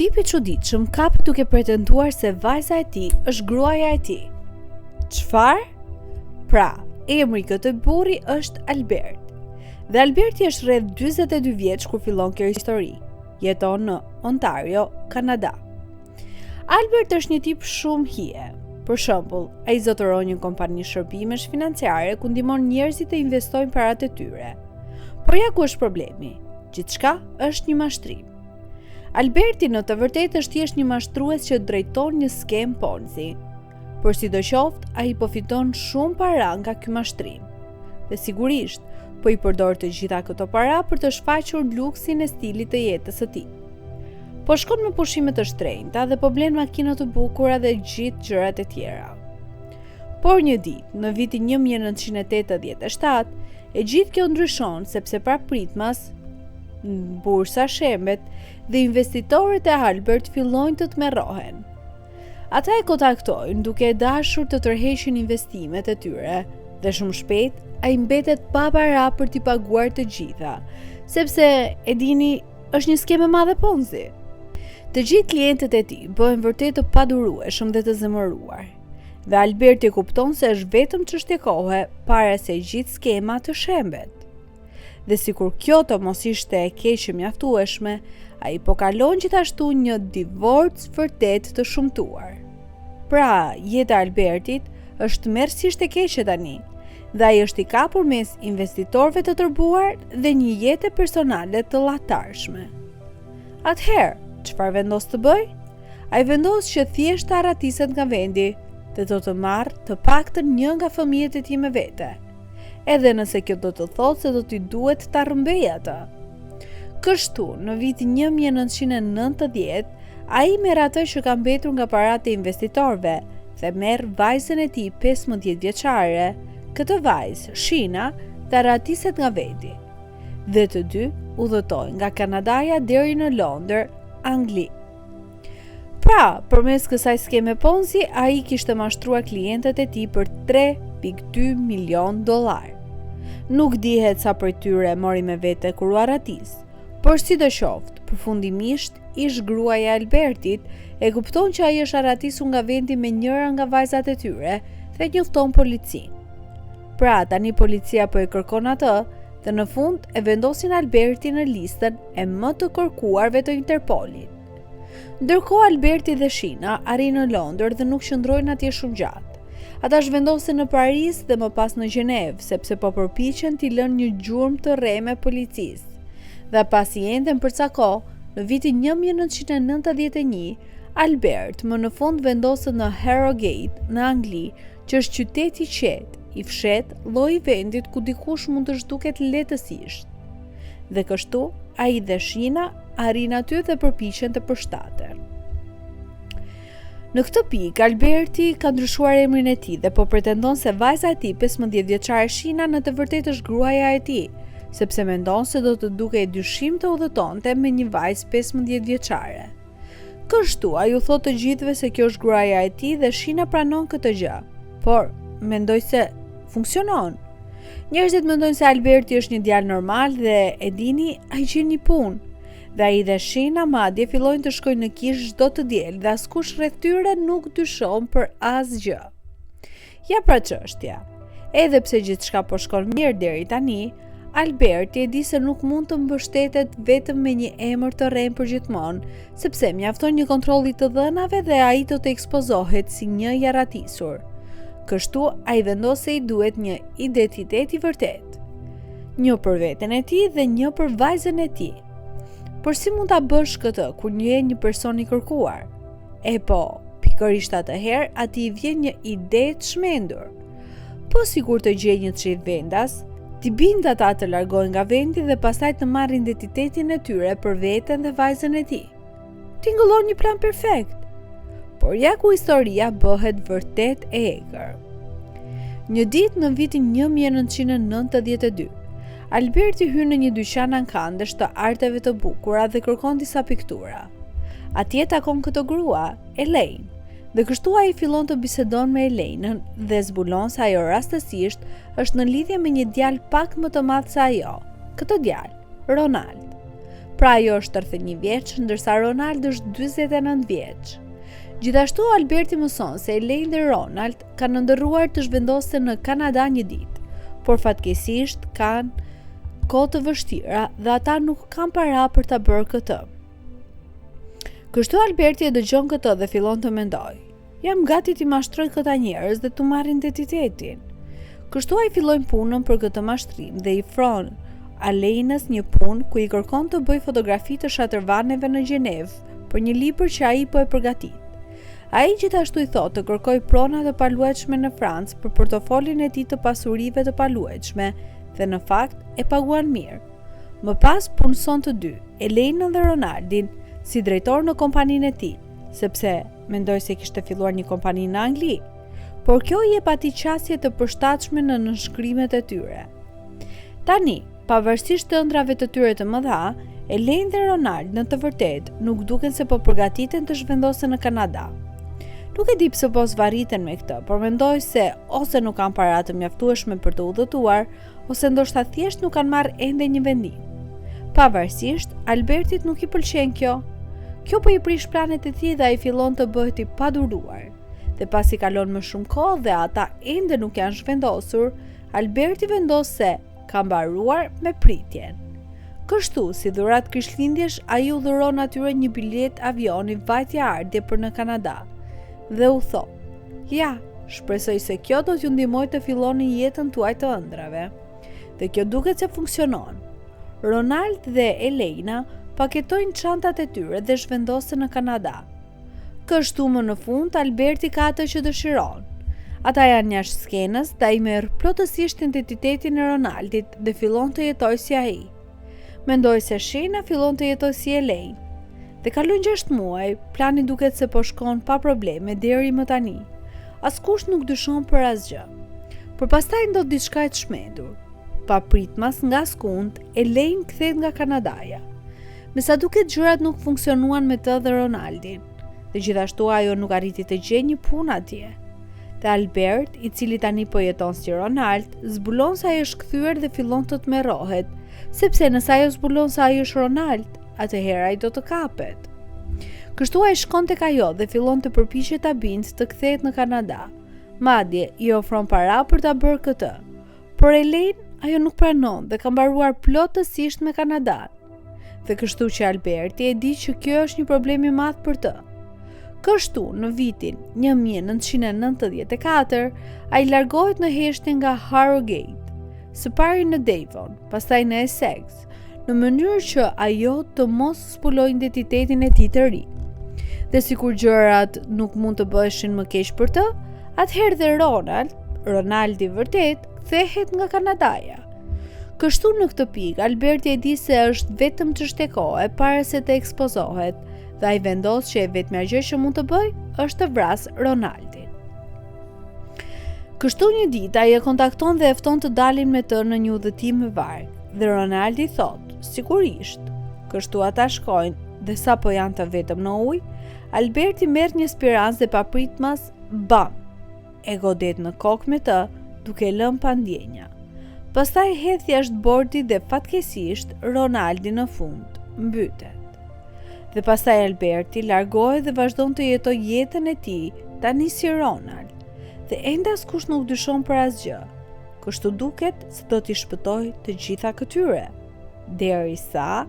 tipi çuditshëm kapi duke pretenduar se vajza e tij është gruaja e tij. Çfarë? Pra, emri i këtij burri është Albert. Dhe Alberti është rreth 42 vjeç kur fillon kjo histori. Jeton në Ontario, Kanada. Albert është një tip shumë hije. Për shembull, ai zotëron një kompani shërbimesh financiare ku ndihmon njerëzit të investojnë paratë e tyre. Por ja ku është problemi? Gjithçka është një mashtrim. Alberti në të vërtetë është thjesht një mashtrues që drejton një skem Ponzi. Por sidoqoftë, ai po fiton shumë para nga ky mashtrim. Dhe sigurisht, po i përdor të gjitha këto para për të shfaqur luksin e stilit të jetës së tij. Po shkon me pushime të shtrenjta dhe po blen makina të bukura dhe gjithë gjërat e tjera. Por një ditë, në vitin 1987, e gjithë kjo ndryshon sepse prapritmas, bursa shembet dhe investitorët e Albert fillojnë të tmerrohen. Ata e kontaktojnë duke e dashur të tërheqin investimet e tyre dhe shumë shpejt ai mbetet pa para për t'i paguar të gjitha, sepse e dini është një skem e madhe Ponzi. Të gjithë klientët e tij bëhen vërtet të padurueshëm dhe të zemëruar. Dhe Alberti kupton se është vetëm çështje kohe para se gjithë skema të shembet. Dhe sikur kjo të mos ishte e keqe mjaftueshme, ai po kalon gjithashtu një divorc vërtet të shumtuar. Pra, jeta e Albertit është merrsisht e keqe tani, dhe ai është i kapur mes investitorëve të tërbuar dhe një jete personale të llatarshme. Atëherë, çfarë vendos të bëj? Ai vendos që thjesht të arratiset nga vendi dhe do të marrë të paktën një nga fëmijët e tij me vete. Edhe nëse kjo do të thotë se do t'i duhet ta rrëmbej atë. Kështu, në vitin 1990, ai merr atë që ka mbetur nga paratë e investitorëve dhe merr vajzën e tij 15 vjeçare, këtë vajzë, Shina, të arratiset nga vendi. Dhe të dy udhëtojnë nga Kanadaja deri në Londër, Angli. Pra, përmes kësaj skeme Ponzi, ai kishte mashtruar klientët e tij për $3.2 milion. Nuk dihet sa prej tyre mori me vete kur u arratis, por sidoqoftë, përfundimisht ish gruaja e Albertit e kupton që ai është arratisur nga vendi me njëra nga vajzat e tyre dhe njofton policinë. Pra, tani policia po e kërkon atë dhe në fund e vendosin Albertin në listën e më të kërkuarve të Interpolit. Ndërkohë Alberti dhe Shina arrin në Londër dhe nuk qëndrojnë atje shumë gjatë. Ata zhvendosen në Paris dhe më pas në Gjenevë, sepse po përpiqen t'i lënë një gjurmë të re me policisë. Dhe pasi enden për ca kohë, në vitin 1991, Albert më në fund vendoset në Harrogate, në Angli, që është qytet i qetë, i fshet, lloj i vendit ku dikush mund të zhduket lehtësisht. Dhe kështu, ai dhe Shina arrin aty dhe përpiqen të përshtaten. Në këtë pikë, Alberti ka ndryshuar emrin e tij dhe po pretendon se vajza e tij 15 vjeçare Shina në të vërtetë është gruaja e tij, sepse mendon se do të dukej dyshim të udhëtonte me një vajzë 15 vjeçare. Kështu, ai u thot të gjithëve se kjo është gruaja e tij dhe Shina pranon këtë gjë. Por, mendoj se funksionon. Njerëzit mendojnë se Alberti është një djalë normal dhe e dini, ai gjen një punë. Dhe ai dhe Shina madje fillojnë të shkojnë në kish çdo të diel dhe askush rreth tyre nuk dyshon për asgjë. Ja pra çështja. Edhe pse gjithçka po shkon mirë deri tani, Alberti e di se nuk mund të mbështetet vetëm me një emër të rrem përgjithmonë, sepse mjafton një kontroll i të dhënave dhe ai do të ekspozohet si një i arratisur. Kështu ai vendos se i duhet një identitet i vërtet. Një për veten e tij dhe një për vajzën e tij. Por si mund ta bësh këtë kur je një person i kërkuar? E po, pikërisht atëherë ati i vjen një ide të shmendur. Po sikur të gjej një çift vendas, t'i bind ata të largojnë nga vendi dhe pastaj të marrin identitetin e tyre për veten dhe vajzën e tij. Tingëllon një plan perfekt. Por ja ku historia bëhet vërtet e egër. Një ditë në vitin 1992, Alberti hyn në një dyqan ankandesh të arteve të bukura dhe kërkon disa piktura. Atje takon këtë grua, Elaine, dhe kështu ai fillon të bisedon me Elainën dhe zbulon se ajo rastësisht është në lidhje me një djalë pak më të madh se ajo, këtë djalë, Ronald. pra ajo është 31 vjeç, ndërsa Ronald është 49 vjeç. Gjithashtu Alberti mëson se Elaine dhe Ronald kanë ndërruar të zhvendosen në Kanada një ditë, por fatkeqësisht kanë kohë të vështira dhe ata nuk kanë para për ta bërë këtë. Kështu Alberti e dëgjon këtë dhe fillon të mendojë: jam gati t'i mashtroj këta njerëz dhe t'u marr identitetin. Kështu ai filloi punën për këtë mashtrim dhe i ofron Aleinës një punë ku i kërkon të bëjë fotografi të shatërvaneve në Gjenevë për një libër që ai po e përgatit. Ai gjithashtu i thotë të kërkoj prona të paluajtshme në Francë për portofolin e tij të pasurive të paluajtshme dhe në fakt e paguan mirë. Më pas punëson të dy, Elaine dhe Ronaldin, si drejtor në kompaninë e tij, sepse mendoj se kishte filluar një kompani në Angli, por kjo i jep atij qasje të përshtatshme në nënshkrimet e tyre. Tani, pavarësisht të ëndrave të tyre të mëdha, Elaine dhe Ronald në të vërtetë nuk duken se po përgatiten të zhvendosen në Kanada. Nuk e di pse po zvarriten me këtë, por mendoj se ose nuk kanë para të mjaftueshme për të udhëtuar, ose ndoshta thjesht nuk kanë marrë ende një vendim. Pavarësisht, Albertit nuk i pëlqen kjo. Kjo po i prish planet e tij dhe ai fillon të bëhet i paduruar. Dhe pasi kalon më shumë kohë dhe ata ende nuk janë zhvendosur, Alberti vendos se ka mbaruar me pritjen. Kështu, si dhuratë Krishtlindjesh, ai u dhuron atyre një bilet avioni vajtje ardhje për në Kanada. Dhe u tho: ja, shpresoj se kjo do t'ju ndihmojë të filloni jetën tuaj të ëndrave. Dhe kjo duket se funksionon. Ronald dhe Elaine paketojnë çantat e tyre dhe zhvendosen në Kanada. Kështu më në fund Alberti ka atë që dëshiron. Ata janë jashtë skenës dhe ai merr plotësisht identitetin e Ronaldit dhe fillon të jetojë si ai. Mendoj se Shena fillon të jetojë si Elaine. Dhe kalojnë 6 muaj, plani duket se po shkon pa probleme deri më tani. Askush nuk dyshon për asgjë. Por pastaj ndodh diçka e çmendur. Pa pritmas nga skund, Elaine kthehet nga Kanadaja. Me sa duket gjërat nuk funksionuan me të dhe Ronaldin, dhe gjithashtu ajo nuk arriti të gjejë një punë atje. Dhe Albert, i cili tani po jeton si Ronald, zbulon se ai është kthyer dhe fillon të tmerrohet, sepse nëse ajo zbulon se ai është Ronald, atëherë ai do të kapet. Kështu ai shkon tek ajo dhe fillon të përpiqet ta bindë të kthehet në Kanada. Madje i ofron para për ta bërë këtë. Por Elaine, ajo nuk pranon dhe ka mbaruar plotësisht me Kanadan. Dhe kështu që Alberti e di që kjo është një problem i madh për të. Kështu, në vitin 1994, ai largohet në heshtje nga Harrogate, së pari në Devon, pastaj në Essex, në mënyrë që ajo të mos zbulojë identitetin e tij të ri. Dhe sikur gjërat nuk mund të bëheshin më keq për të, atëherë dhe Ronaldi vërtet kthehet nga Kanadaja. Kështu në këtë pikë, Alberti e di se është vetëm çështje kohe para se të ekspozohet, dhe ai vendos që e vetmja gjë që mund të bëjë është të vrasë Ronaldin. Kështu një ditë ai e kontakton dhe e fton të dalin me të në një udhëtim me varg, dhe Ronaldi thotë: sigurisht. Kështu ata shkojnë dhe sapo janë të vetëm në ujë, Alberti merr një spirancë dhe papritmas, bam, e godet në kokë me të, duke lënë pa ndjenja. Pastaj hedh jashtë bordit dhe fatkeqësisht Ronaldi në fund mbytet. Dhe pastaj Alberti largohet dhe vazhdon të jetojë jetën e tij tani si Ronald. Dhe ende askush nuk dyshon për asgjë. Kështu duket se do t'i shpëtojë të gjitha këtyre. Derisa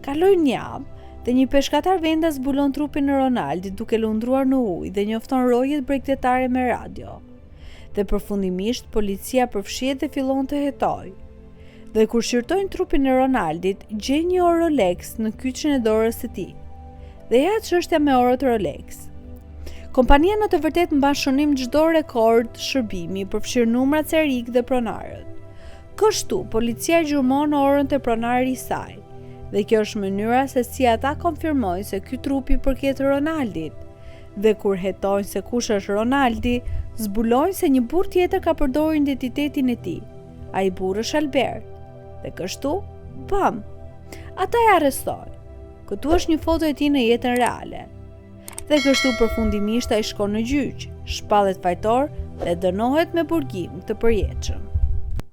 kaloi një javë dhe një peshkatar vendas zbulon trupin e Ronaldit duke lundruar në ujë dhe njofton rojet bregdetare me radio. Dhe përfundimisht policia përfshihet dhe fillon të hetojë. Dhe kur shqyrtojnë trupin e Ronaldit, gjejnë një orë Rolex në kyçin e dorës së tij. Dhe ja çështja me orët Rolex. Kompania në të vërtetë mban shënim çdo rekord shërbimi, përfshirë numrat serik dhe pronarët. Kështu, policia gjurmon orën të pronarit i saj. Dhe kjo është mënyra se si ata konfirmojnë se ky trupi përket Ronaldit. Dhe kur hetojnë se kush është Ronaldi, zbulojnë se një burr tjetër ka përdorur identitetin e tij. Ai burr është Albert. Dhe kështu, bam, ata e arrestojnë. Këtu është një foto e tij në jetën reale. Dhe kështu përfundimisht ai shkon në gjyq, shpallet fajtor dhe dënohet me burgim të përjetshëm.